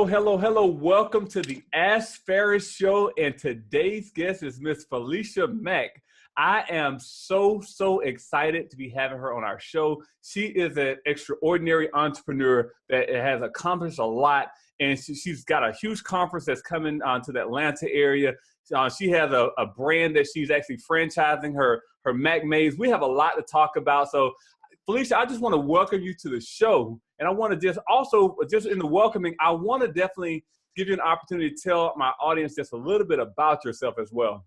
Hello. Welcome to the Ask Ferris Show, and today's guest is Miss Philisha Mac. I am so excited to be having her on our show. She is an extraordinary entrepreneur that has accomplished a lot, and she's got a huge conference that's coming to the Atlanta area. She has a brand that she's actually franchising, her Mac Maze. We have a lot to talk about, so Philisha, I just want to welcome you to the show. And I want to just in the welcoming, I want to definitely give you an opportunity to tell my audience just a little bit about yourself as well.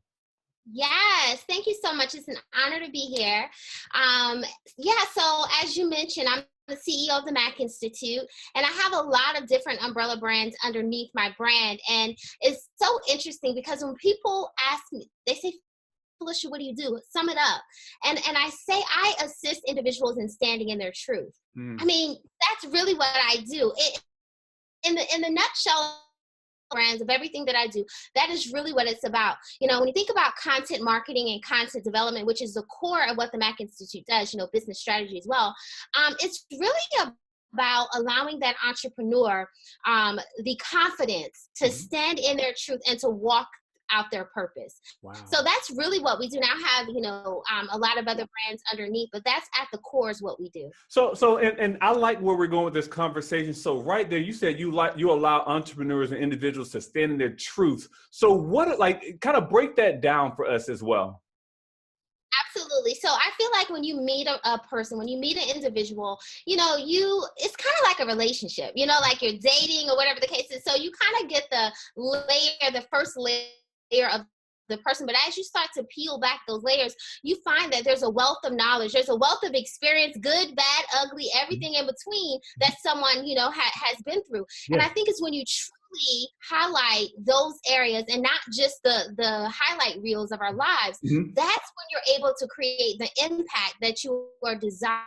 Yes, thank you so much. It's an honor to be here. So as you mentioned, I'm the CEO of the Mac Institute, and I have a lot of different umbrella brands underneath my brand. And it's so interesting because when people ask me, they say, Philisha, what do you do? Sum it up. And I say I assist individuals in standing in their truth. I mean, that's really what I do. In the nutshell, brands of everything that I do, that is really what it's about. You know, when you think about content marketing and content development, which is the core of what the Mac Institute does, business strategy as well, it's really about allowing that entrepreneur the confidence to stand in their truth and to walk out their purpose. Wow. So that's really what we do. Now I have, a lot of other brands underneath, but that's at the core is what we do. So I like where we're going with this conversation. So right there, you said you allow entrepreneurs and individuals to stand in their truth. So kind of break that down for us as well. Absolutely. So I feel like when you meet a person, when you meet an individual, it's kind of like a relationship, like you're dating or whatever the case is. So you kind of get the first layer of the person, but as you start to peel back those layers, you find that there's a wealth of knowledge, there's a wealth of experience, good, bad, ugly, everything in between that someone has been through. Yeah. And I think it's when you truly highlight those areas and not just the highlight reels of our lives, that's when you're able to create the impact that you are desiring.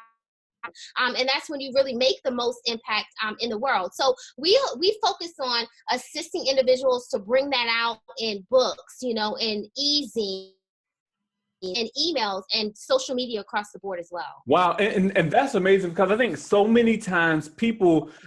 And that's when you really make the most impact in the world. So we focus on assisting individuals to bring that out in books, in easing, and emails and social media across the board as well. Wow. And that's amazing because I think so many times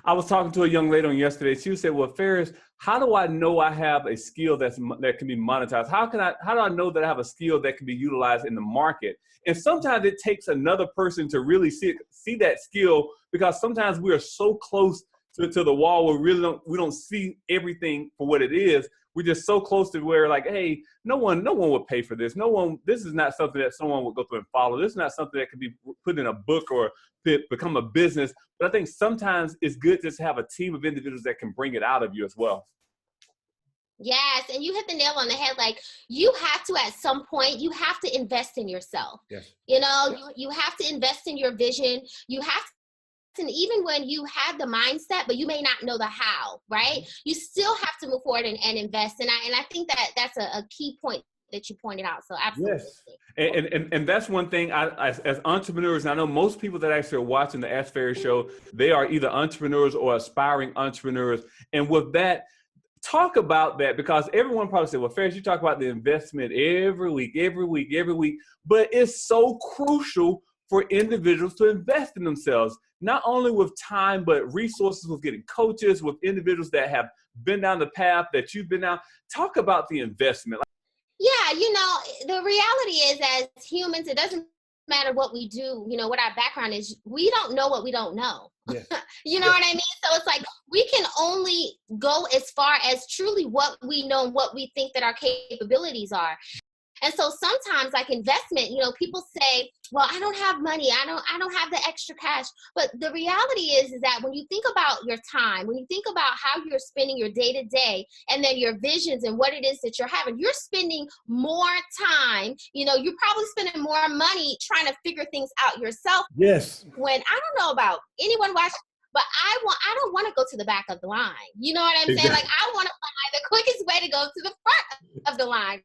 I was talking to a young lady on yesterday. She said, well, Ferris, how do I know I have a skill that can be monetized? How do I know that I have a skill that can be utilized in the market? And sometimes it takes another person to really see that skill, because sometimes we are so close to the wall where we don't see everything for what it is. We're just so close to where, like, hey, no one would pay for this. This is not something that someone would go through and follow. This is not something that can be put in a book or become a business. But I think sometimes it's good just to have a team of individuals that can bring it out of you as well. Yes, and you hit the nail on the head. Like, you have to, at some point, you have to invest in yourself. Yes. You have to invest in your vision. You have to, and even when you have the mindset, but you may not know the how, right? You still have to move forward and invest. And I think that's a key point that you pointed out. So absolutely. Yes. And that's one thing as entrepreneurs, and I know most people that actually are watching the Ask Ferris show, they are either entrepreneurs or aspiring entrepreneurs. And with that, talk about that, because everyone probably said, well, Ferris, you talk about the investment every week, but it's so crucial for individuals to invest in themselves, not only with time, but resources, with getting coaches, with individuals that have been down the path that you've been down. Talk about the investment. Yeah, the reality is, as humans, it doesn't matter what we do, what our background is, we don't know what we don't know. Yeah. You know what I mean? So it's like, we can only go as far as truly what we know and what we think that our capabilities are. And so sometimes, like investment, people say, well, I don't have money. I don't have the extra cash. But the reality is that when you think about your time, when you think about how you're spending your day to day, and then your visions and what it is that you're having, you're spending more time, you're probably spending more money trying to figure things out yourself. Yes. When I don't know about anyone watching, but I don't want to go to the back of the line. You know what I'm saying? Like, I want to find the quickest way to go to the front of the line.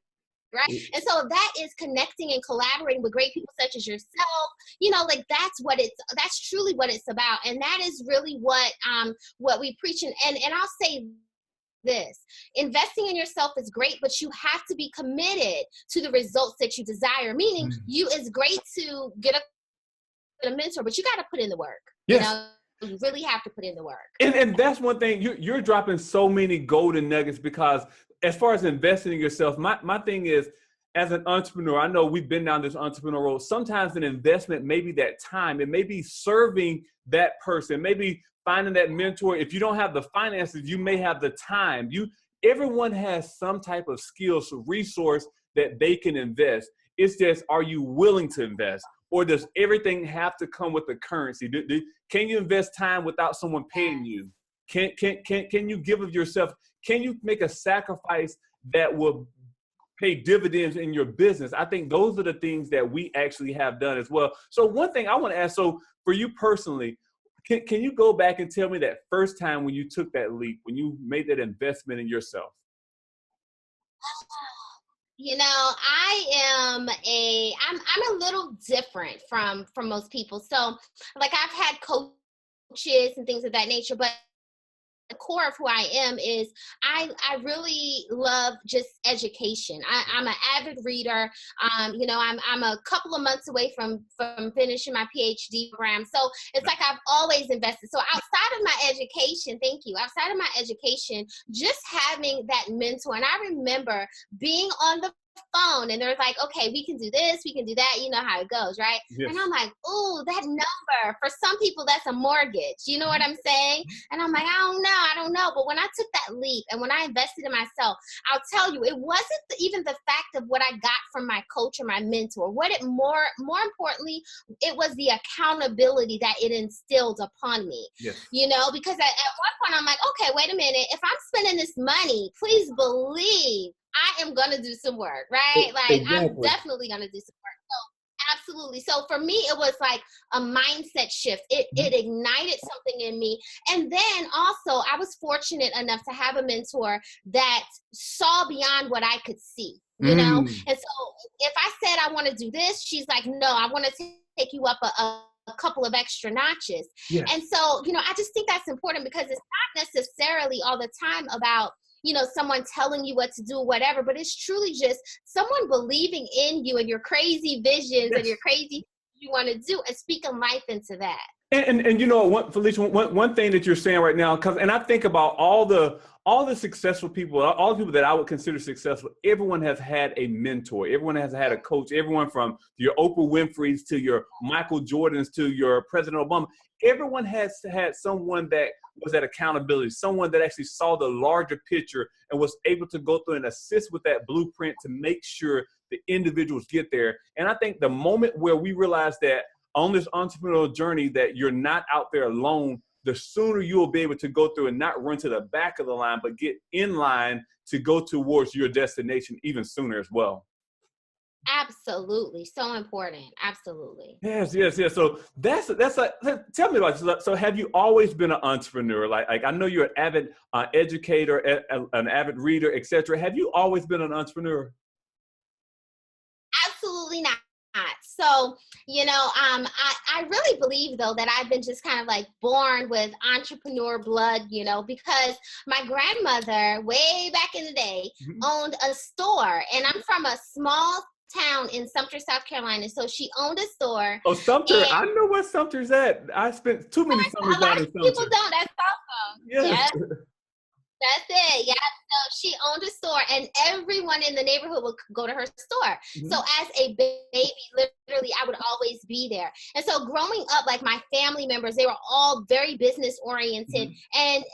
Right. And so that is connecting and collaborating with great people such as yourself. That's truly what it's about. And that is really what we preach. And I'll say this, investing in yourself is great, but you have to be committed to the results that you desire. Meaning, it's great to get a mentor, but you got to put in the work. Yes. you really have to put in the work. And that's one thing, you're dropping so many golden nuggets, because as far as investing in yourself, my thing is, as an entrepreneur, I know we've been down this entrepreneur road. Sometimes an investment may be that time. It may be serving that person, maybe finding that mentor. If you don't have the finances, you may have the time. Everyone has some type of skills, resource that they can invest. It's just, are you willing to invest? Or does everything have to come with the currency? Can you invest time without someone paying you? Can you give of yourself? Can you make a sacrifice that will pay dividends in your business? I think those are the things that we actually have done as well. So one thing I want to ask, so for you personally, can you go back and tell me that first time when you took that leap, when you made that investment in yourself? You know, I'm a little different from most people. So like, I've had coaches and things of that nature, but the core of who I am is I really love just education. I'm an avid reader. You know, I'm a couple of months away from finishing my PhD program. So it's like I've always invested. So outside of my education, thank you. Outside of my education, just having that mentor. And I remember being on the phone and they're like, okay, we can do this, we can do that, you know how it goes, right? Yes. And I'm like, oh, that number, for some people that's a mortgage, you know what I'm saying? And I'm like, I don't know. But when I took that leap and when I invested in myself, I'll tell you, it wasn't even the fact of what I got from my coach or my mentor. What it more importantly, it was the accountability that it instilled upon me. Yes. You know, because at one point I'm like, okay, wait a minute, if I'm spending this money, please believe I am going to do some work, right? Like, exactly. I'm definitely going to do some work. So, absolutely. So for me, it was like a mindset shift. It ignited something in me. And then also, I was fortunate enough to have a mentor that saw beyond what I could see, you know? And so if I said I want to do this, she's like, no, I want to take you up a couple of extra notches. Yes. And so, you know, I just think that's important, because it's not necessarily all the time about, you know, someone telling you what to do, whatever, but it's truly just someone believing in you and your crazy visions and your crazy you want to do, and speaking life into that. And you know what, Philisha, one thing that you're saying right now, and I think about all the successful people, all the people that I would consider successful, everyone has had a mentor. Everyone has had a coach. Everyone from your Oprah Winfrey's to your Michael Jordans to your President Obama. Everyone has had someone that was that accountability, someone that actually saw the larger picture and was able to go through and assist with that blueprint to make sure the individuals get there. And I think the moment where we realize that on this entrepreneurial journey that you're not out there alone, the sooner you will be able to go through and not run to the back of the line, but get in line to go towards your destination even sooner as well. Absolutely. So important. Absolutely. Yes. So that's tell me about it. So have you always been an entrepreneur? Like I know you're an avid educator, an avid reader, etc. Have you always been an entrepreneur? Absolutely not. So, you know, I really believe, though, that I've been just kind of like born with entrepreneur blood, you know, because my grandmother way back in the day owned a store, and I'm from a small town in Sumter, South Carolina. So she owned a store. Oh, Sumter. I know where Sumter's at. I spent too many summers down in Sumter. People don't. That's awesome. Yes. Yeah. That's it. Yeah. So she owned a store, and everyone in the neighborhood would go to her store. So as a baby, literally, I would always be there. And so growing up, like my family members, they were all very business oriented. And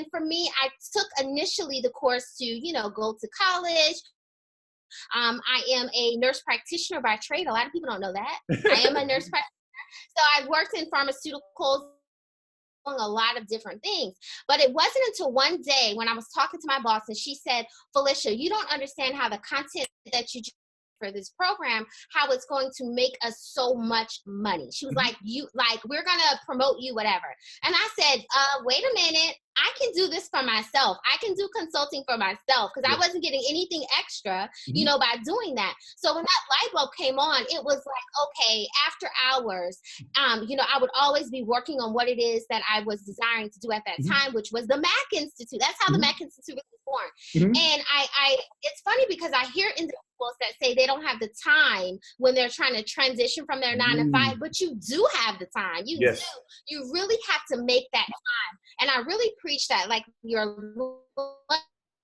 for me, I took initially the course to, you know, go to college. I am a nurse practitioner by trade. A lot of people don't know that. I am a nurse practitioner. So I've worked in pharmaceuticals, a lot of different things. But it wasn't until one day when I was talking to my boss and she said, Philisha, you don't understand how the content that you for this program, how it's going to make us so much money. She was like, we're going to promote you, whatever. And I said, wait a minute. I can do this for myself. I can do consulting for myself, because I wasn't getting anything extra, you know, by doing that. So when that light bulb came on, it was like, okay, after hours, you know, I would always be working on what it is that I was desiring to do at that time, which was the Mac Institute. That's how the Mac Institute was born. And I it's funny because I hear in the individuals that say they don't have the time when they're trying to transition from their 9 to 5, but you do have the time. You Yes. do. You really have to make that time. And I really preach that, like your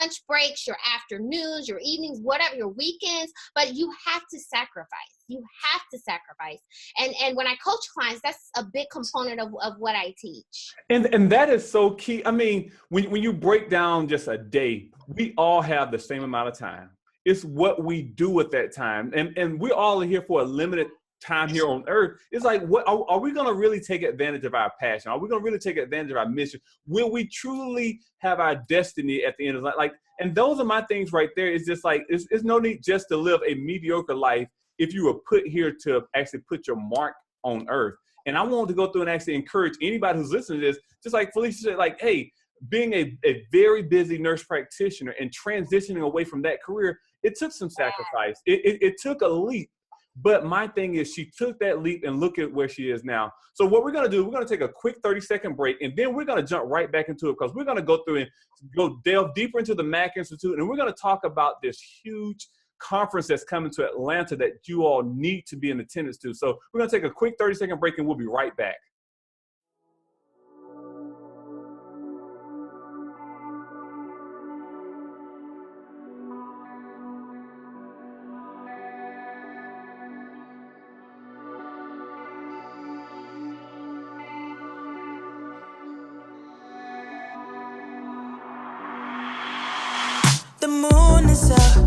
lunch breaks, your afternoons, your evenings, whatever, your weekends, but you have to sacrifice. You have to sacrifice. And when I coach clients, that's a big component of what I teach. And that is so key. I mean, when you break down just a day, we all have the same amount of time. It's what we do with that time. And we're all here for a limited time here on earth. It's like, what are we going to really take advantage of our passion? Are we going to really take advantage of our mission? Will we truly have our destiny at the end of life? Like, and those are my things right there. It's just like, it's no need just to live a mediocre life if you were put here to actually put your mark on earth. And I want to go through and actually encourage anybody who's listening to this, just like Philisha said, like, hey, being a very busy nurse practitioner and transitioning away from that career, it took some sacrifice. It took a leap. But my thing is, she took that leap and look at where she is now. So what we're going to do, we're going to take a quick 30-second break, and then we're going to jump right back into it, because we're going to go through and go delve deeper into the Mac Institute, and we're going to talk about this huge conference that's coming to Atlanta that you all need to be in attendance to. So we're going to take a quick 30-second break, and we'll be right back. The moon is out,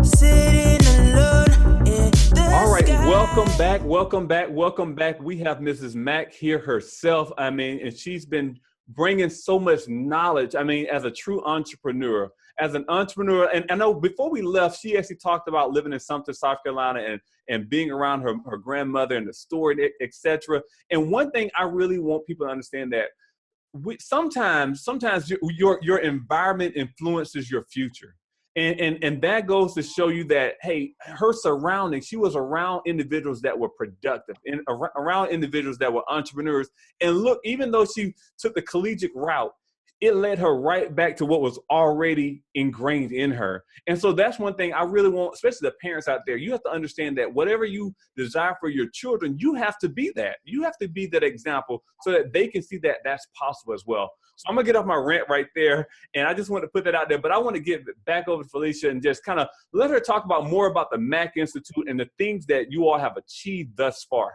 sitting alone in the All right, sky. welcome back. We have Mrs. Mac here herself. I mean, and she's been bringing so much knowledge. I mean, as a true entrepreneur, and I know before we left, she actually talked about living in Sumter, South Carolina, and being around her grandmother and the store, etc. And one thing I really want people to understand that sometimes your environment influences your future. And that goes to show you that, hey, her surroundings, she was around individuals that were productive and around individuals that were entrepreneurs. And look, even though she took the collegiate route, it led her right back to what was already ingrained in her. And so that's one thing I really want, especially the parents out there, you have to understand that whatever you desire for your children, you have to be that. You have to be that example so that they can see that that's possible as well. So I'm going to get off my rant right there, and I just want to put that out there. But I want to get back over to Philisha and just kind of let her talk about more about the Mac Institute and the things that you all have achieved thus far.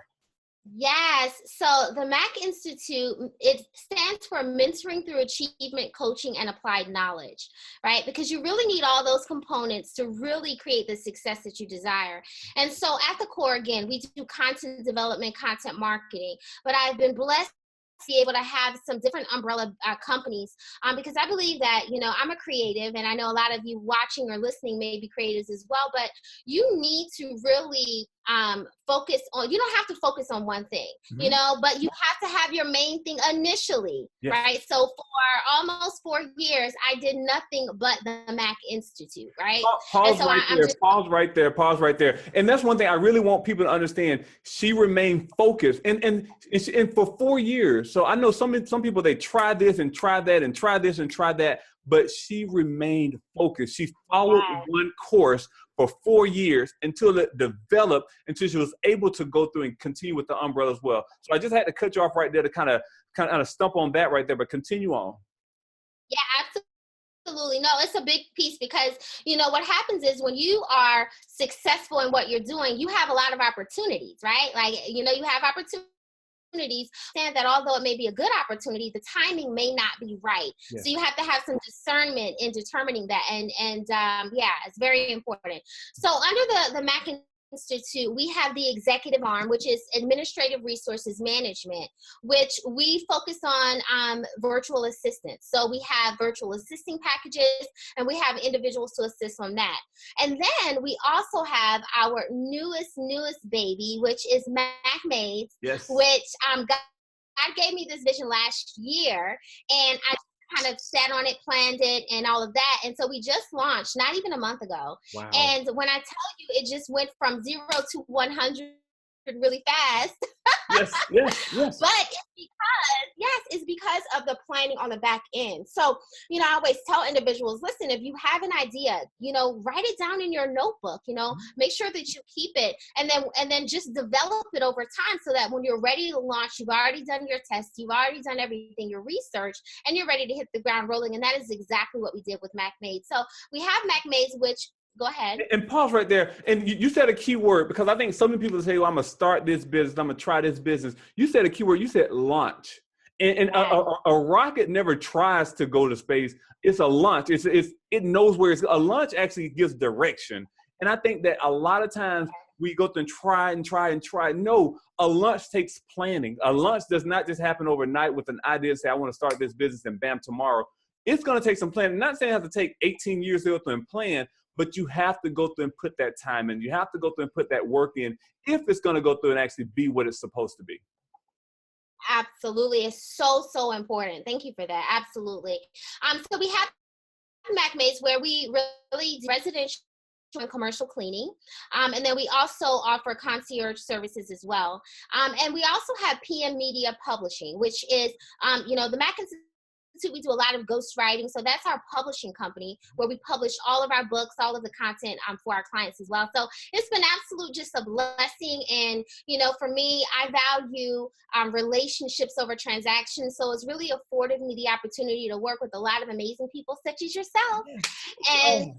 Yes. So the Mac Institute, it stands for Mentoring Through Achievement, Coaching, and Applied Knowledge, right? Because you really need all those components to really create the success that you desire. And so at the core, again, we do content development, content marketing, but I've been blessed to be able to have some different umbrella companies because I believe that, I'm a creative, and I know a lot of you watching or listening may be creatives as well, but you need to really focus on, you don't have to focus on one thing, but you have to have your main thing initially, yes. Right? So for almost 4 years, I did nothing but the Mac Institute, right? Pause right there. And that's one thing I really want people to understand. She remained focused and for 4 years. So I know some people, they try this and try that and try this and try that, but she remained focused. She followed one course for 4 years until it developed, until she was able to go through and continue with the umbrella as well. So I just had to cut you off right there to kind of stump on that right there, but continue on. Yeah, absolutely. No, it's a big piece because, what happens is when you are successful in what you're doing, you have a lot of opportunities, right? Like, you have opportunities. Understand that although it may be a good opportunity, the timing may not be right. Yes. So you have to have some discernment in determining that. And it's very important. So under the Mac Institute, we have the executive arm, which is Administrative Resources Management, which we focus on virtual assistants. So we have virtual assisting packages, and we have individuals to assist on that. And then we also have our newest baby, which is Mac Maids, yes. Which God gave me this vision last year, and I kind of sat on it, planned it, and all of that. And so we just launched not even a month ago. Wow. And when I tell you, it just went from 0 to 100 really fast. Yes, yes, yes. But it's because of the planning on the back end. So, I always tell individuals, listen, if you have an idea, write it down in your notebook, make sure that you keep it, and then just develop it over time so that when you're ready to launch, you've already done your tests, you've already done everything, your research, and you're ready to hit the ground rolling. And that is exactly what we did with Mac Made. So we have Mac Made, which go ahead. And pause right there. And you said a key word, because I think so many people say, well, I'm going to start this business. I'm going to try this business. You said a key word. You said launch. And a rocket never tries to go to space. It's a launch. It knows where it's. A launch actually gives direction. And I think that a lot of times we go through and try and try and try. No, a launch takes planning. A launch does not just happen overnight with an idea to say, I want to start this business and bam, tomorrow. It's going to take some planning. I'm not saying it has to take 18 years to go through and plan, but you have to go through and put that time in. You have to go through and put that work in if it's going to go through and actually be what it's supposed to be. Absolutely. It's so, so important. Thank you for that. Absolutely. So we have Mac Maze where we really do residential and commercial cleaning. And then we also offer concierge services as well. And we also have PM Media Publishing, which is, the Mac Institute. We do a lot of ghostwriting. So that's our publishing company where we publish all of our books, all of the content for our clients as well. So it's been absolute just a blessing. And, for me, I value relationships over transactions. So it's really afforded me the opportunity to work with a lot of amazing people such as yourself. And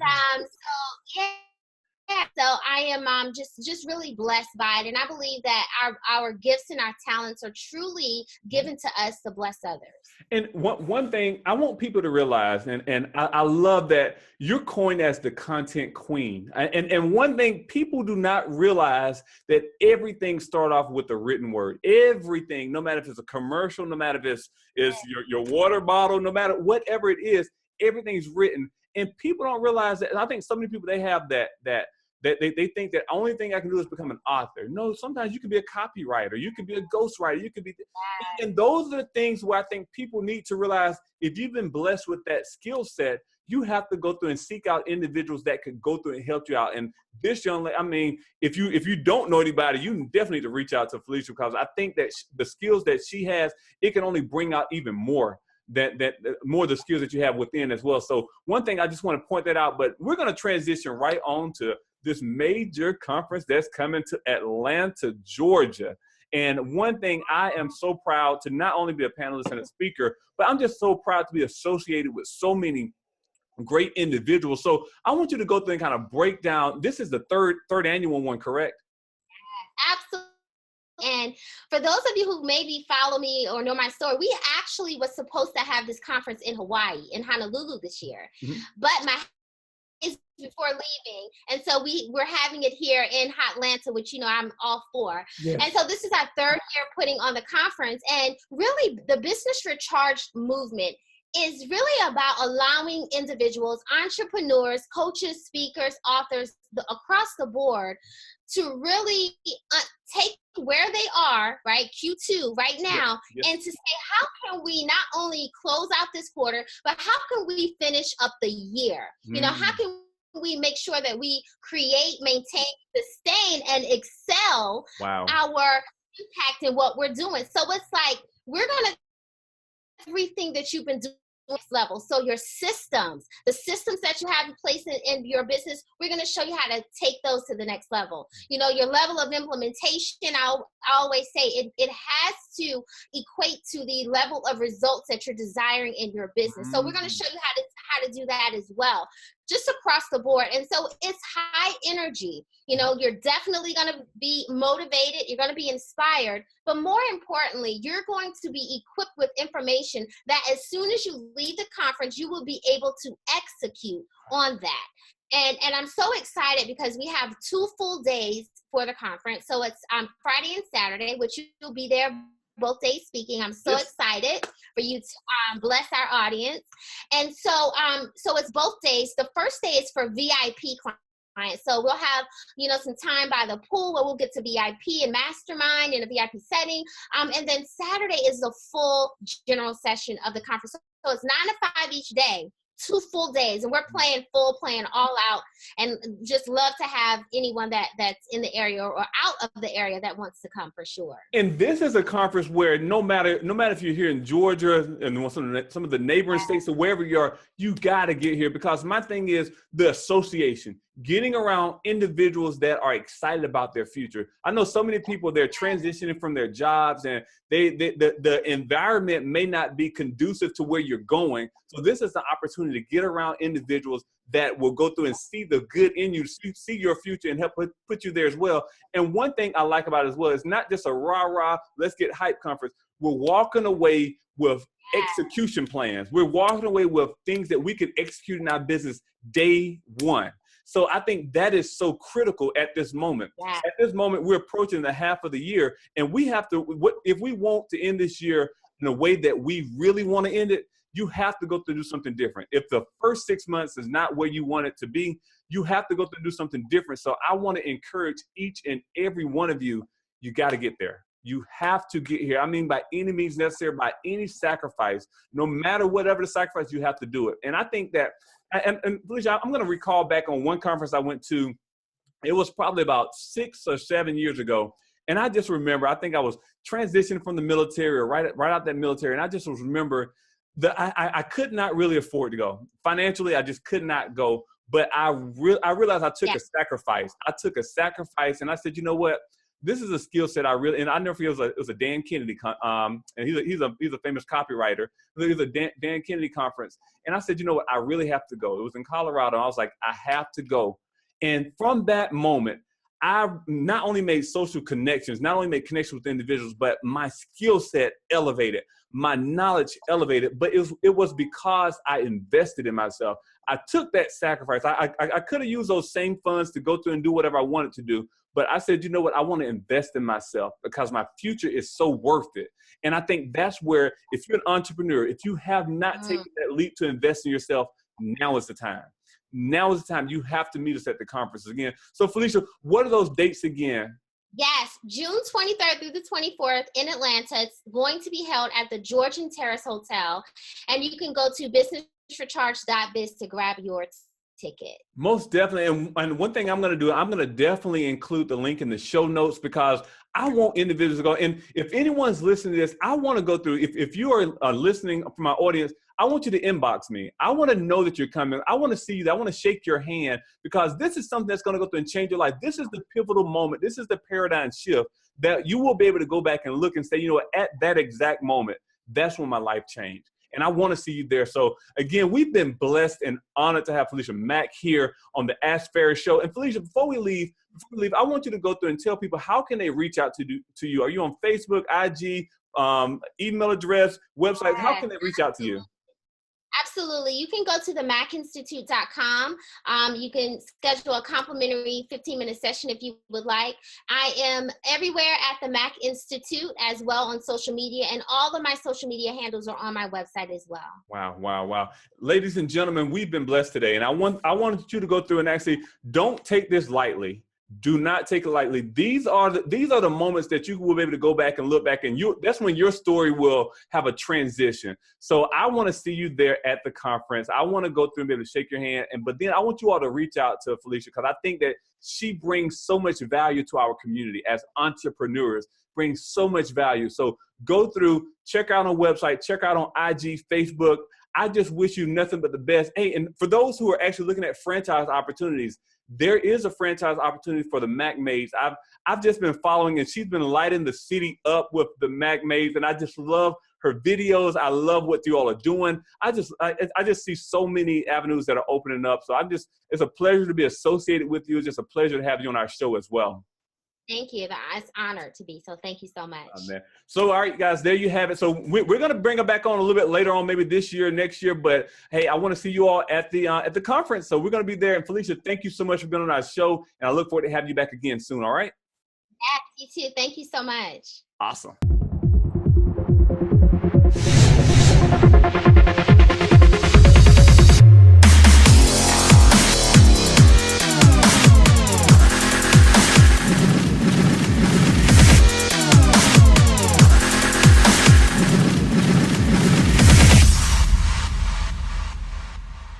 so I am just really blessed by it. And I believe that our gifts and our talents are truly given to us to bless others. And one thing I want people to realize, and I love that you're coined as the content queen. And one thing people do not realize that everything starts off with the written word. Everything, no matter if it's a commercial, no matter if it's your water bottle, no matter whatever it is, everything's written. And people don't realize that. And I think so many people, they have that they think that only thing I can do is become an author. No, sometimes you can be a copywriter. You can be a ghostwriter. You could be, and those are the things where I think people need to realize if you've been blessed with that skill set, you have to go through and seek out individuals that could go through and help you out. And this young lady, I mean, if you don't know anybody, you definitely need to reach out to Philisha, because I think that the skills that she has, it can only bring out even more. That more the skills that you have within as well. So one thing I just want to point that out, but we're going to transition right on to this major conference that's coming to Atlanta, Georgia. And one thing I am so proud to not only be a panelist and a speaker, but I'm just so proud to be associated with so many great individuals. So I want you to go through and kind of break down. This is the third annual one, correct? Absolutely. And for those of you who maybe follow me or know my story, we actually was supposed to have this conference in Hawaii, in Honolulu this year. Mm-hmm. But my is before leaving. And so we're having it here in Atlanta, which, I'm all for. Yes. And so this is our third year putting on the conference. And really the Business Recharged movement is really about allowing individuals, entrepreneurs, coaches, speakers, authors across the board to really take where they are, right, Q2 right now, and to say, how can we not only close out this quarter, but how can we finish up the year? How can we make sure that we create, maintain, sustain, and excel our impact in what we're doing? So it's like, we're going to everything that you've been doing next level. So your systems, the systems that you have in place in your business, we're going to show you how to take those to the next level. Your level of implementation, I always say it has to equate to the level of results that you're desiring in your business. So we're going to show you how to do that as well, just across the board. And so it's high energy. You're definitely going to be motivated. You're going to be inspired. But more importantly, you're going to be equipped with information that as soon as you leave the conference, you will be able to execute on that. And I'm so excited because we have 2 full days for the conference. So it's Friday and Saturday, which you'll be there both days speaking. I'm so excited for you to bless our audience. And so it's both days. The first day is for VIP clients. So we'll have, some time by the pool where we'll get to VIP and mastermind in a VIP setting. And then Saturday is the full general session of the conference. So it's 9 to 5 each day. 2 full days, and we're playing all out, and just love to have anyone that's in the area or out of the area that wants to come for sure. And this is a conference where no matter if you're here in Georgia and some of the neighboring states or wherever you are, you got to get here, because my thing is the association, getting around individuals that are excited about their future. I know so many people, they're transitioning from their jobs, and the environment may not be conducive to where you're going. So this is the opportunity to get around individuals that will go through and see the good in you, see your future, and help put you there as well. And one thing I like about it as well is not just a rah-rah, let's get hype conference. We're walking away with execution plans. We're walking away with things that we can execute in our business day one. So I think that is so critical at this moment. Yeah. At this moment, we're approaching the half of the year, and we have to, if we want to end this year in a way that we really want to end it, you have to go through do something different. If the first 6 months is not where you want it to be, you have to go through do something different. So I want to encourage each and every one of you, you got to get there. You have to get here. I mean, by any means necessary, by any sacrifice, no matter whatever the sacrifice, you have to do it. And I think that, and Philisha, I'm going to recall back on one conference I went to. It was probably about 6 or 7 years ago. And I just remember, I think I was transitioning from the military, or right out that military. And I just remember that I could not really afford to go. Financially, I just could not go. But I realized I took a sacrifice. I took a sacrifice, and I said, you know what? This is a skill set and I never forget, it was a Dan Kennedy, and he's a famous copywriter. It was a Dan Kennedy conference. And I said, you know what? I really have to go. It was in Colorado. And I was like, I have to go. And from that moment, I not only made social connections, not only made connections with individuals, but my skill set elevated, my knowledge elevated. But it was because I invested in myself. I took that sacrifice. I could have used those same funds to go through and do whatever I wanted to do. But I said, you know what? I want to invest in myself because my future is so worth it. And I think that's where, if you're an entrepreneur, if you have not taken that leap to invest in yourself, now is the time. Now is the time. You have to meet us at the conferences again. So, Philisha, what are those dates again? Yes, June 23rd through the 24th in Atlanta. It's going to be held at the Georgian Terrace Hotel. And you can go to businessforcharge.biz to grab your ticket. Most definitely. And one thing I'm going to do, I'm going to definitely include the link in the show notes, because I want individuals to go. And if anyone's listening to this, I want to go through, if you are listening from my audience, I want you to inbox me. I want to know that you're coming. I want to see you. I want to shake your hand, because this is something that's going to go through and change your life. This is the pivotal moment. This is the paradigm shift that you will be able to go back and look and say, you know what, at that exact moment, that's when my life changed. And I want to see you there. So again, we've been blessed and honored to have Philisha Mac here on the Ask Ferris Show. And Philisha, before we leave, I want you to go through and tell people, how can they reach out to you? Are you on Facebook, IG, email address, website? How can they reach out to you? Absolutely. You can go to themacinstitute.com. You can schedule a complimentary 15-minute session if you would like. I am everywhere at the Mac Institute as well on social media, and all of my social media handles are on my website as well. Wow. Ladies and gentlemen, we've been blessed today, and I wanted you to go through and actually don't take this lightly. Do not take it lightly. These are the moments that you will be able to go back and look back, and that's when your story will have a transition. So I want to see you there at the conference. I want to go through and be able to shake your hand, but then I want you all to reach out to Philisha, because I think that she brings so much value to our community as entrepreneurs, brings so much value. So go through, check out on website, check out on IG, Facebook. I just wish you nothing but the best. Hey, and for those who are actually looking at franchise opportunities, there is a franchise opportunity for the Mac Maids. I've just been following, and she's been lighting the city up with the Mac Maids, and I just love her videos. I love what you all are doing. I just see so many avenues that are opening up. So it's a pleasure to be associated with you. It's just a pleasure to have you on our show as well. Thank you. It's honored to be. So thank you so much. So, all right, guys, there you have it. So we're going to bring her back on a little bit later on, maybe this year, next year. But, hey, I want to see you all at the conference. So we're going to be there. And, Philisha, thank you so much for being on our show. And I look forward to having you back again soon, all right? Yes, you too. Thank you so much. Awesome.